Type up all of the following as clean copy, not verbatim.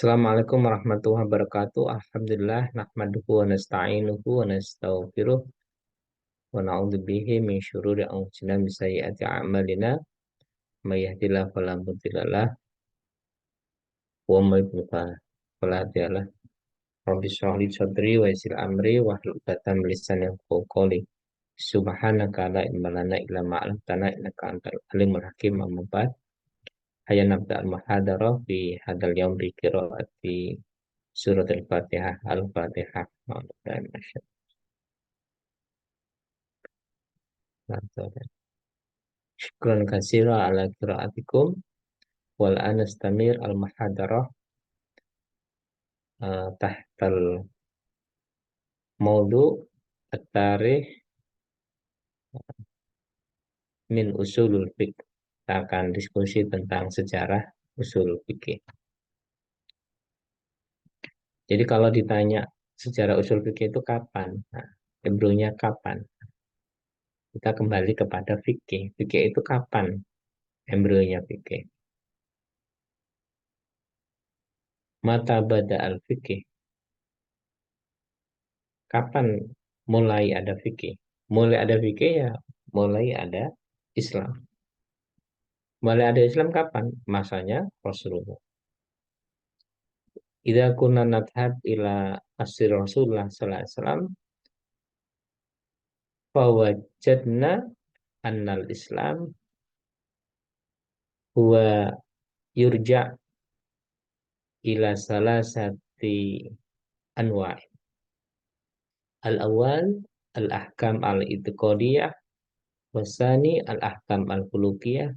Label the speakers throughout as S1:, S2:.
S1: Assalamualaikum warahmatullahi wabarakatuh. Alhamdulillah nahmaduhu wa nasta'inuhu wa nastaghfiruh wa na'udzu bihi min syururi anfusina min sayyiati a'malina may yahdihillahu fala mudhillalah wa may yudhlil fala hadiyalah. Rabbi shrah li sadri wa yassir amri wa hlul 'uqdatam min lisani yafqahu qawli. Subhanaka la ilma lana illa ma 'allamtana innaka antal alimul hakim. Amma ba'd. Hayya nabda al-muhadarah fi hadal yaum bi qiraati surat al-Fatihah. Al-Fatihah. Syukran katsira ala qiraatikum wal anastamir al-muhadarah tahtal maudu at-tarikh min usulul fiqh. Kita akan diskusi tentang sejarah usul fikih. Jadi kalau ditanya sejarah usul fikih itu kapan? Nah, embronya kapan? Kita kembali kepada fikih. Fikih itu kapan embrionya fikih? Mata bada al fikih. Kapan mulai ada fikih? Mulai ada fikih ya mulai ada Islam. Mulai ada Islam kapan? Masanya Rasulullah. Idza kunna nadhhab ila asir Rasulullah sallallahu alaihi wasallam fawajadna annal Islam huwa yurja ila salasati anwa'. Al-awwal al-ahkam al-i'tiqadiyah, wasani al-ahkam al-khuluqiyah,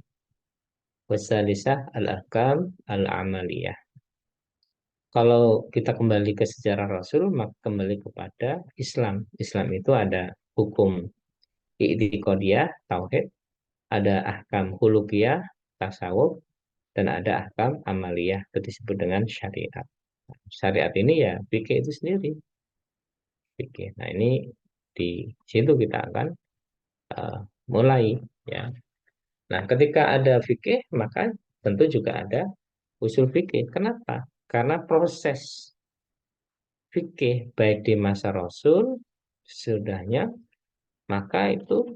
S1: wasalisah al-ahkam al-amaliyah. Kalau kita kembali ke sejarah Rasul, maka kembali kepada Islam. Islam itu ada hukum i'tiqadiyah, tauhid, ada ahkam khuluqiyah, tasawuf, dan ada ahkam amaliyah, itu disebut dengan syariat. Syariat ini ya fikih itu sendiri. Fikih. Nah, ini di situ kita akan uh, mulai ya. Nah, ketika ada fikih, maka tentu juga ada usul fikih. Kenapa? Karena proses fikih baik di masa Rasul sesudahnya, maka itu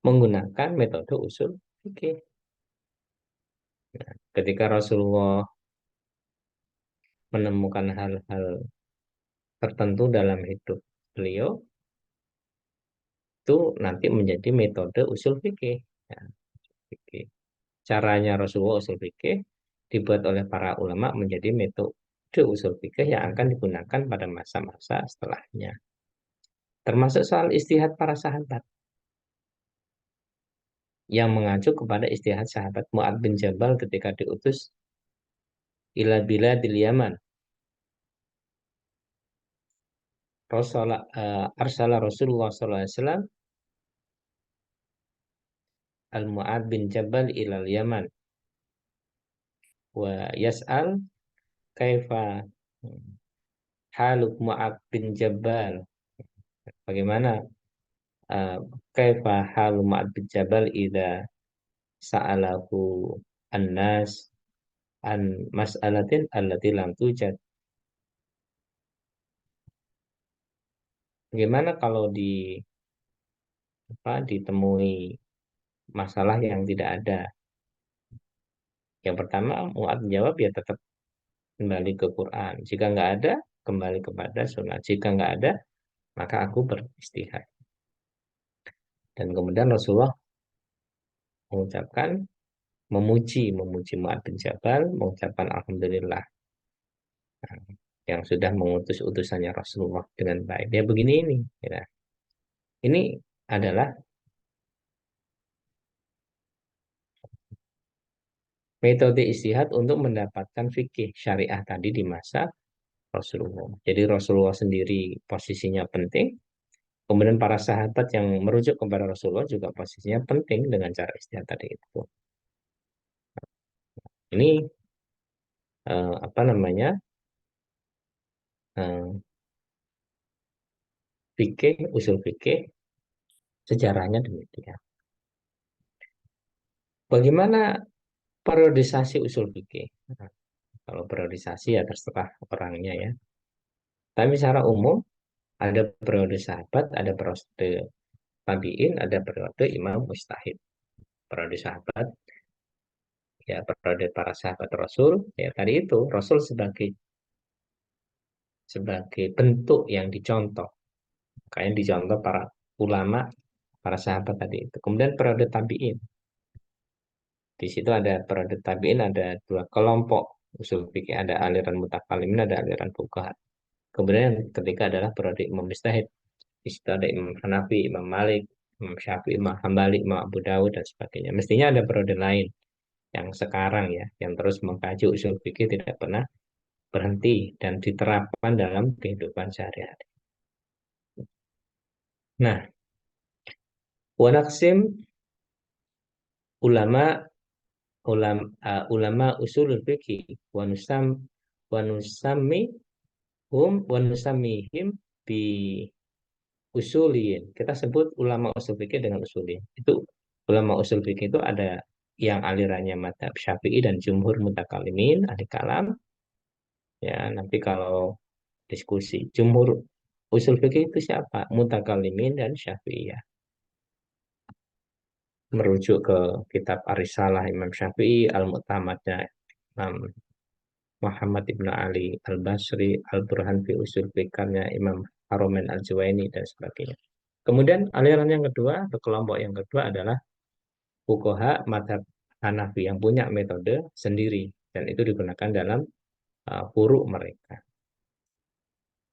S1: menggunakan metode usul fikih. Nah, ketika Rasulullah menemukan hal-hal tertentu dalam hidup beliau, itu nanti menjadi metode usul fikih. Ya, fikih. Caranya Rasulullah usul fikih dibuat oleh para ulama menjadi metode usul fikih yang akan digunakan pada masa-masa setelahnya. Termasuk soal istihad para sahabat yang mengacu kepada istihad sahabat Mu'ad bin Jabal ketika diutus ila biladil Yaman. Arsala Rasulullah SAW al-Mu'ad bin Jabal ilal Yaman wa yas'al kaifa haluk Mu'ad bin Jabal, bagaimana uh, kaifa halu Mu'ad bin Jabal idza sa'alahu an-nas an mas'alatin allati lam tujad. Bagaimana kalau ditemui masalah yang tidak ada? Yang pertama, Mu'ad menjawab ya tetap kembali ke Quran. Jika nggak ada, kembali kepada sunnah. Jika nggak ada, maka aku beristihad. Dan kemudian Rasulullah mengucapkan, memuji Mu'ad bin Jabal, mengucapkan Alhamdulillah yang sudah mengutus utusannya Rasulullah dengan baik. Ya begini ini. Ya. Ini adalah metode istihad untuk mendapatkan fikih syariah tadi di masa Rasulullah. Jadi Rasulullah sendiri posisinya penting, kemudian para sahabat yang merujuk kepada Rasulullah juga posisinya penting dengan cara istihad tadi itu. Ini apa namanya eh, fikih, usul fikih, sejarahnya demikian. Bagaimana periodisasi usul fikih? Kalau periodisasi ya terserah orangnya ya. Tapi secara umum ada periode sahabat, ada periode tabiin, ada periode imam mustahid. Periode sahabat, ya periode para sahabat Rasul, ya tadi itu Rasul sebagai sebagai bentuk yang dicontoh, kayak dicontoh para ulama, para sahabat tadi itu. Kemudian periode tabiin, di situ ada periode tabiin, ada dua kelompok usul fikih, ada aliran mutakalimin, ada aliran fuqaha. Kemudian yang ketiga adalah periode imam mujtahid. Di situ ada Imam Hanafi, Imam Malik, Imam Syafi'i, Imam Hambali, Imam Abu Dawud dan sebagainya. Mestinya ada periode lain yang sekarang ya, yang terus mengkaji usul fikih tidak pernah berhenti dan diterapkan dalam kehidupan sehari-hari. Nah, wanaksim ulama ulama usulul fikih wanusami wanusamihim bi usuliyin. Kita sebut ulama usul fikih dengan usuliyin. Itu ulama usul fikih itu ada yang alirannya madhab Syafi'i dan jumhur mutakalimin, ahli kalam. Ya, nanti kalau diskusi jumhur usul fikih itu siapa? Mutakalimin dan Syafi'iyah. Merujuk ke kitab Ar-Risalah Imam Syafi'i, Al-Mu'tamadnya Imam Muhammad Ibn Ali Al-Basri, Al-Burhan fi Usul Fiqhnya Imam Haromen Al-Juwaini dan sebagainya. Kemudian aliran yang kedua atau kelompok yang kedua adalah fuqaha madhab Hanafi yang punya metode sendiri dan itu digunakan dalam furu mereka.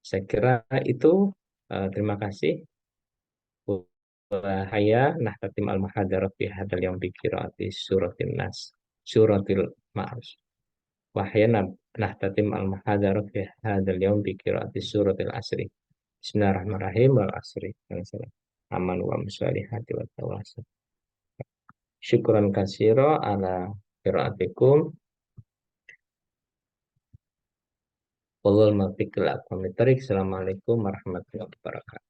S1: Saya kira itu. Terima kasih. Wahaya nahtatim al-muhadarat fi hadal yang bikiraati suratin nas suratil ma'arus. Wahaya nahtatim al-muhadarat fi hadal yang bikiraati suratil asri. Bismillahirrahmanirrahim wal asri. Aman wa musalihati wa tawassul. Syukran kasiro ala qiraatikum. Wallahul muwaffiq ila aqwamit thoriq. Assalamualaikum warahmatullahi wabarakatuh.